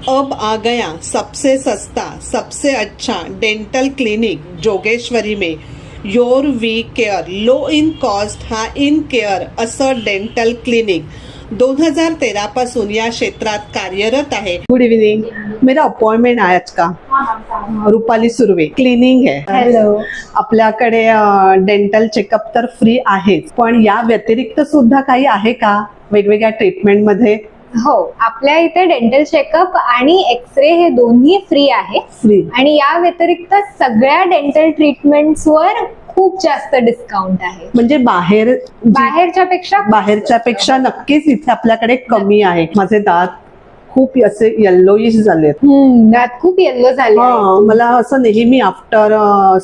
अब आ गया सबसे सस्ता सबसे अच्छा डेंटल क्लिनिक जोगेश्वरी में your we care low in cost high in care असं डेंटल क्लिनिक 2013 पासून या क्षेत्रात कार्यरत आहे। गुड इवनिंग, मेरा अपॉइंटमेंट आहे आज का। रुपाली सुर्वे क्लिनिंग है। हॅलो. आपल्याकडे डेंटल चेकअप तर फ्री आहेच, पण या व्यतिरिक्त सुद्धा काही आहे का वेगवेगळ्या ट्रीटमेंट मध्ये? हो, आपल्या इथे डेंटल चेकअप आणि एक्सरे हे दोन्ही फ्री आहे फ्री आणि या व्यतिरिक्त सगळ्या डेंटल ट्रीटमेंट्सवर खूप जास्त डिस्काउंट आहे. म्हणजे बाहेरच्या पेक्षा नक्कीच इथे आपल्याकडे कमी आहे। माझे दात खूप असे येल्लोइश झालेत। दात खूप येल्लो झाले आहेत. मला असं नेहमी आफ्टर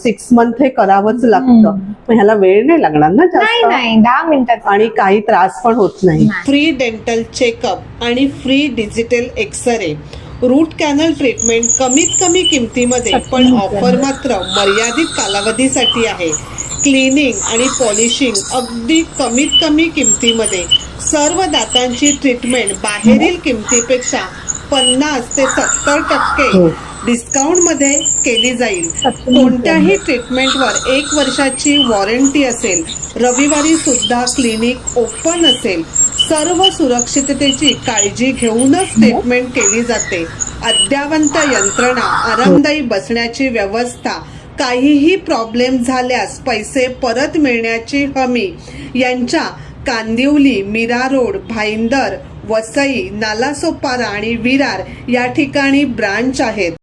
6 मंथ हे करावंच लागतं। मग ह्याला वेळ नाही लागणार ना नाही जास्त, नाही 10 मिनिटात आणि काही त्रास पण होत नाही। नाही. फ्री डेंटल चेकअप आणि free digital X ray, root canal treatment कमीत कमी किमतीमध्ये, पण ऑफर मात्र मर्यादित कालावधीसाठी आहे। क्लिनिंग आणि पॉलिशिंग अगदी कमीत कमी किमतीमध्ये, सर्व दातांची ट्रीटमेंट बाहेरील किमतीपेक्षा 50 ते 70% डिस्काउंट मध्ये केली जाईल। कोणत्याही ट्रीटमेंटवर 1 वर्षाची वॉरंटी असेल। रविवारी सुद्धा क्लिनिक ओपन असेल। सर्व सुरक्षिततेची काळजी घेऊनच ट्रीटमेंट केली जाते। अद्यावंत यंत्रणा, आरामदायी बसण्याची व्यवस्था, काहीही प्रॉब्लेम झाल्यास पैसे परत मिळण्याची हमी। यांच्या कांदिवली, मीरा रोड, भाईंदर, वसई, नालासोपारा आणि विरार या ठिकाणी ब्रांच आहेत।